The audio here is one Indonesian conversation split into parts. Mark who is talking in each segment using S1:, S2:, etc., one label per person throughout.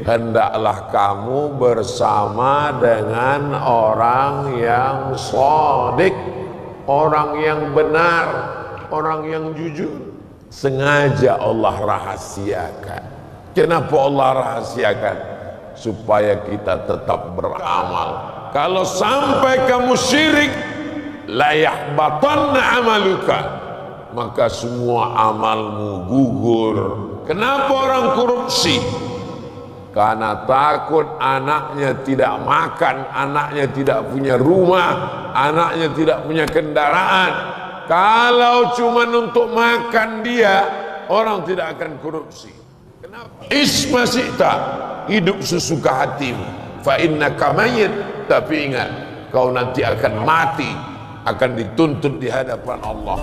S1: hendaklah kamu bersama dengan orang yang shadiq, orang yang benar, orang yang jujur. Sengaja Allah rahasiakan. Kenapa Allah rahasiakan? Supaya kita tetap beramal. Kalau sampai kamu syirik, la yahbatanna amaluka, maka semua amalmu gugur. Kenapa orang korupsi? Karena takut anaknya tidak makan, anaknya tidak punya rumah, anaknya tidak punya kendaraan. Kalau cuma untuk makan dia, orang tidak akan korupsi. Kenapa? Ismasita, hidup sesuka hatimu. Fa innaka mayyit, tapi ingat, kau nanti akan mati, akan dituntut di hadapan Allah.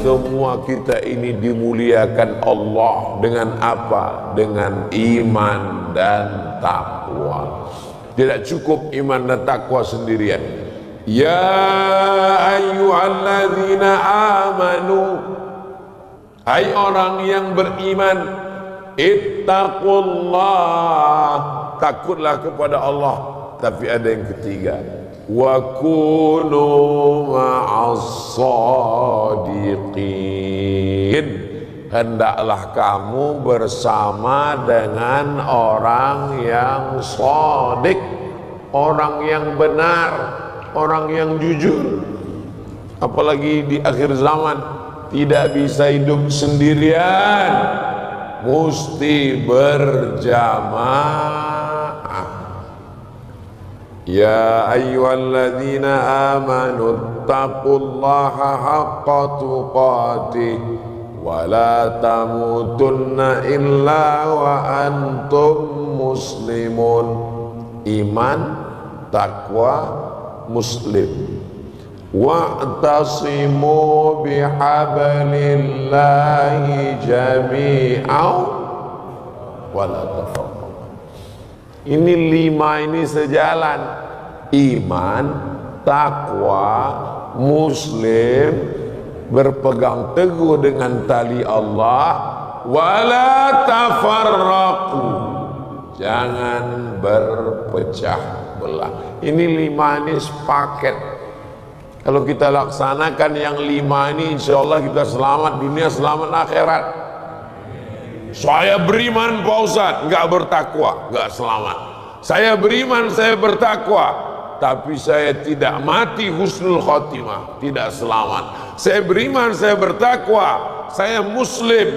S1: Semua kita ini dimuliakan Allah dengan apa? Dengan iman dan takwa. Tidak cukup iman dan takwa sendirian. Ya ayyuhalladzina amanu, hai orang yang beriman, ittaqullah, takutlah kepada Allah. Tapi ada yang ketiga, wa kunu ma'as-shadiqin, hendaklah kamu bersama dengan orang yang shadiq, orang yang benar, orang yang jujur. Apalagi di akhir zaman, tidak bisa hidup sendirian, mesti berjamaah. Ya ayyuhalladzina amanu taqullaha haqqa tuqatih wa la tamutunna illa wa antum muslimun. Iman, takwa, muslim. Wa'tasimu bihablillahi jami'an wa la tafarraqu. Ini 5 ini sejalan. Iman, takwa, muslim, berpegang teguh dengan tali Allah, wala tafarraqu, jangan berpecah belah. Ini 5 ini sepaket. Kalau kita laksanakan yang 5 ini, insya Allah kita selamat dunia, selamat akhirat. Saya beriman Pak Ustadz, enggak bertakwa, enggak selamat. Saya beriman, saya bertakwa, tapi saya tidak mati husnul khotimah, tidak selamat. Saya beriman, saya bertakwa, saya muslim,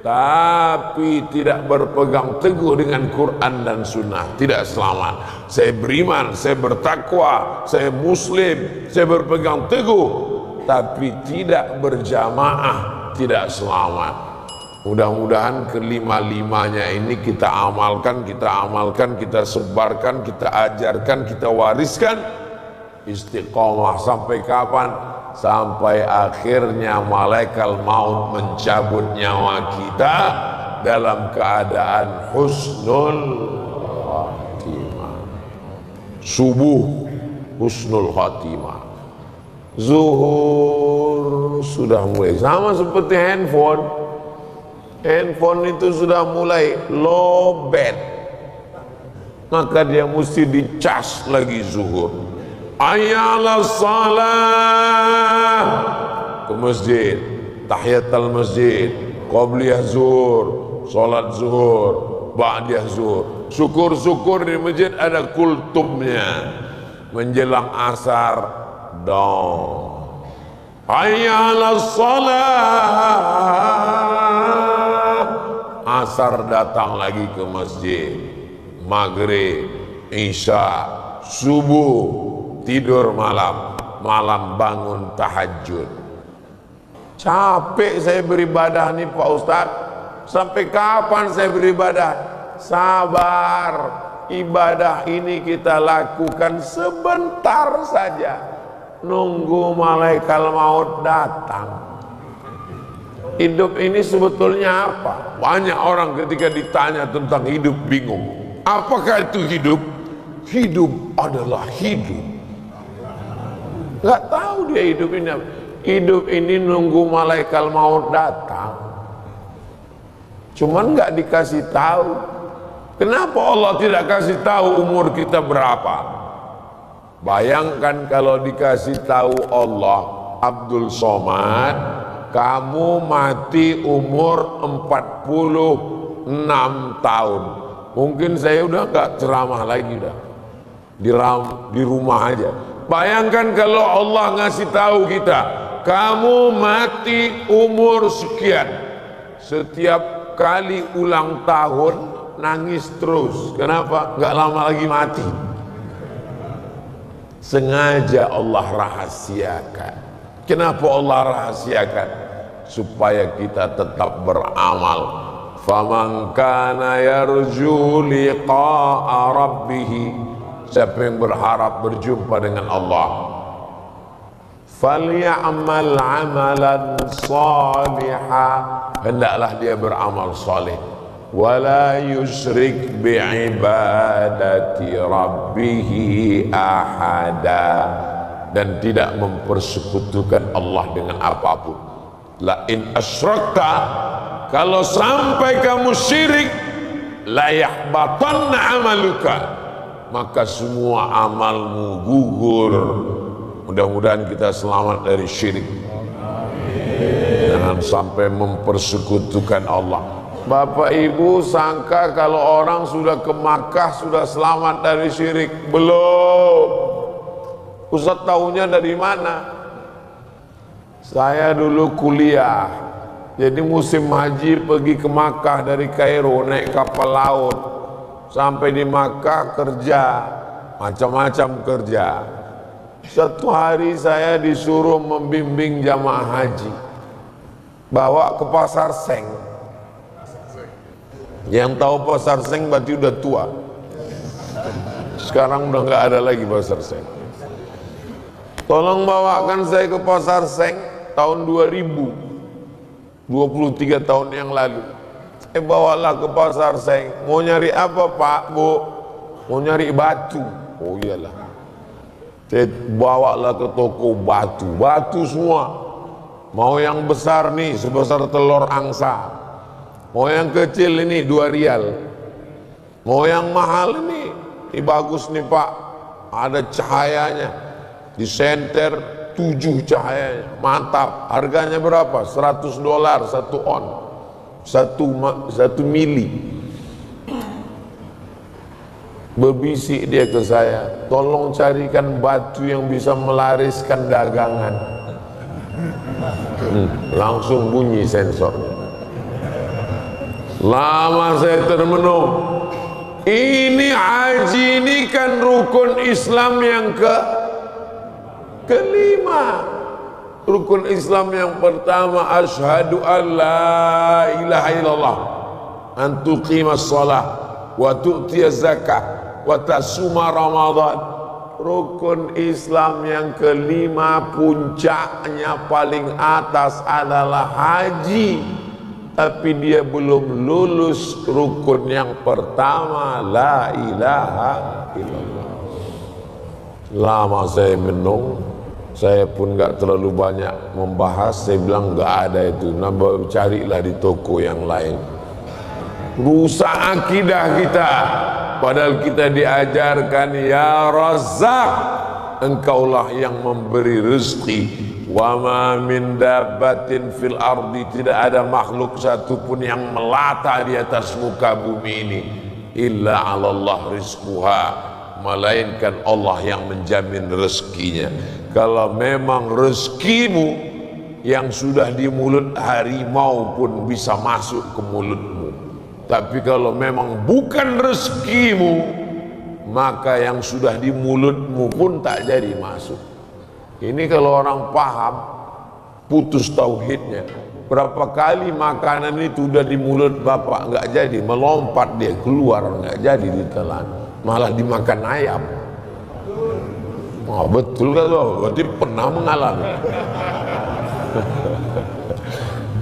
S1: tapi tidak berpegang teguh dengan Quran dan Sunnah, tidak selamat. Saya beriman, saya bertakwa, saya muslim, saya berpegang teguh, tapi tidak berjamaah, tidak selamat. Mudah-mudahan kelima-limanya ini kita amalkan, kita sebarkan, kita ajarkan, kita wariskan. Istiqomah sampai kapan? Sampai akhirnya malaikat maut mencabut nyawa kita dalam keadaan husnul khatimah. Subuh husnul khatimah, zuhur sudah mulai, sama seperti handphone. Handphone itu sudah mulai lowbat, maka dia mesti dicas lagi zuhur. Ayalah salah, ke masjid, tahiyatul masjid, qabliyah zuhur, salat zuhur, ba'diyah zuhur. Syukur-syukur di masjid ada kultumnya. Menjelang asar, dong. Ayalah salah, asar datang lagi ke masjid, maghrib, isya, subuh, tidur malam, malam bangun tahajud. Capek saya beribadah nih Pak Ustadz, sampai kapan saya beribadah? Sabar, ibadah ini kita lakukan sebentar saja, nunggu malaikat maut datang. Hidup ini sebetulnya apa? Banyak orang ketika ditanya tentang hidup bingung. Apakah itu hidup? hidup adalah hidup. Nggak tahu dia hidup ini. Hidup ini nunggu malaikat maut datang. Cuman nggak dikasih tahu. Kenapa Allah tidak kasih tahu umur kita berapa? Bayangkan kalau dikasih tahu Allah, Abdul Somad, kamu mati umur 46 tahun. Mungkin saya udah nggak ceramah lagi dah. Di rumah aja. Bayangkan kalau Allah ngasih tahu kita, kamu mati umur sekian. Setiap kali ulang tahun nangis terus. Kenapa? Nggak lama lagi mati. Sengaja Allah rahasiakan. Kenapa Allah rahasiakan? Supaya kita tetap beramal. Faman kana yarju liqa'a rabbih, siapa yang berharap berjumpa dengan Allah, falyamal amalan salihah, hendaklah dia beramal saleh, wala yusyrik bi'ibadati rabbih ahada, dan tidak mempersekutukan Allah dengan apapun. La in asyrakta, kalau sampai kamu syirik, la yahbatanna amaluka, maka semua amalmu gugur. Mudah-mudahan kita selamat dari syirik. Jangan sampai mempersekutukan Allah. Bapak Ibu sangka kalau orang sudah ke Makkah sudah selamat dari syirik? Belum. Ustaz tahunya dari mana? Saya dulu kuliah, jadi musim haji pergi ke Makkah dari Kairo naik kapal laut. Sampai di Makkah kerja, macam-macam kerja. Satu hari saya disuruh membimbing jamaah haji, bawa ke Pasar Seng. Yang tahu Pasar Seng berarti udah tua. Sekarang udah nggak ada lagi Pasar Seng. Tolong bawakan saya ke Pasar Seng tahun 2000, 23 tahun yang lalu. Bawalah ke Pasar Seng. Mau nyari apa Pak, Bu? Mau nyari batu. Oh iyalah. Saya bawalah ke toko batu. Batu semua. Mau yang besar nih sebesar telur angsa. Mau yang kecil ini 2 rial. Mau yang mahal ini bagus nih Pak, ada cahayanya, disenter 7 cahayanya, mantap. Harganya berapa? $100 1 on, 1 mili. Berbisik dia ke saya, tolong carikan batu yang bisa melariskan dagangan. Langsung bunyi sensornya. Lama saya termenung. Ini haji ini kan rukun Islam yang kelima. Rukun Islam yang pertama, asyhadu an la ilaha illallah, an tuqimas shalah wa tu'tiyaz zakah wa tasuma ramadan. Rukun Islam yang kelima, puncaknya paling atas adalah haji. Tapi dia belum lulus rukun yang pertama, la ilaha illallah. Lama saya menung, saya pun gak terlalu banyak membahas. Saya bilang gak ada itu, nambah carilah di toko yang lain. Rusak akidah kita. Padahal kita diajarkan, ya Razzaq, engkaulah yang memberi rezeki. Wa ma min dabbatin fil ardi, tidak ada makhluk satupun yang melata di atas muka bumi ini, illa 'ala Allah rizquha, melainkan Allah yang menjamin rezekinya. Kalau memang rezekimu yang sudah di mulut harimau pun bisa masuk ke mulutmu, tapi kalau memang bukan rezekimu, maka yang sudah di mulutmu pun tak jadi masuk. Ini kalau orang paham, putus tauhidnya. Berapa kali makanan itu udah di mulut bapak nggak jadi, melompat dia keluar nggak jadi ditelan, malah dimakan ayam. Oh, betul kan tuh? Berarti pernah mengalami.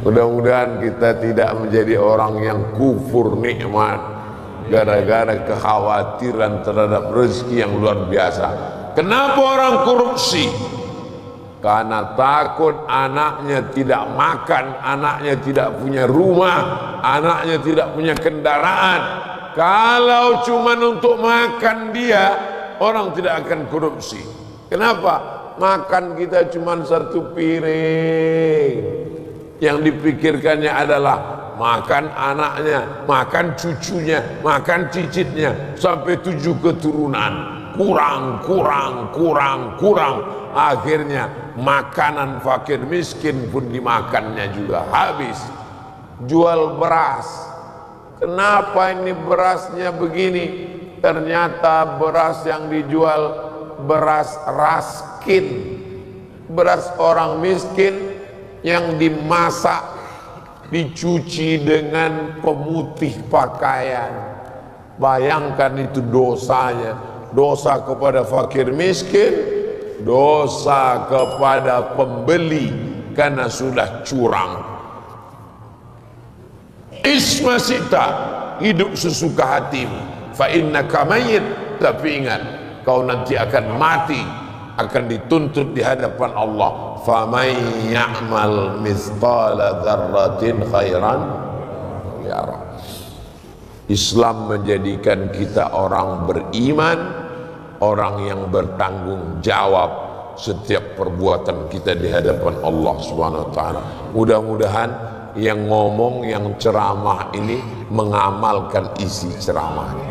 S1: Mudah-mudahan kita tidak menjadi orang yang kufur nikmat, gara-gara kekhawatiran terhadap rezeki yang luar biasa. Kenapa orang korupsi? Karena takut anaknya tidak makan, anaknya tidak punya rumah, anaknya tidak punya kendaraan. Kalau cuma untuk makan dia, orang tidak akan korupsi. Kenapa? Makan kita cuma satu piring. Yang dipikirkannya adalah makan anaknya, makan cucunya, makan cicitnya, sampai 7 keturunan. Kurang. Akhirnya makanan fakir miskin pun dimakannya juga habis. Jual beras. Kenapa ini berasnya begini? Ternyata beras yang dijual beras raskin, beras orang miskin yang dimasak, dicuci dengan pemutih pakaian. Bayangkan itu dosanya, dosa kepada fakir miskin, dosa kepada pembeli karena sudah curang. Isma sita, hidup sesuka hatimu. Fa innaka mayyit, tapi ingat kau nanti akan mati, akan dituntut di hadapan Allah. Faman ya'mal mithqala dzarratin khairan yarah. Islam menjadikan kita orang beriman, orang yang bertanggung jawab setiap perbuatan kita di hadapan Allah Subhanahu wa taala. Mudah-mudahan yang ngomong, yang ceramah ini mengamalkan isi ceramahnya.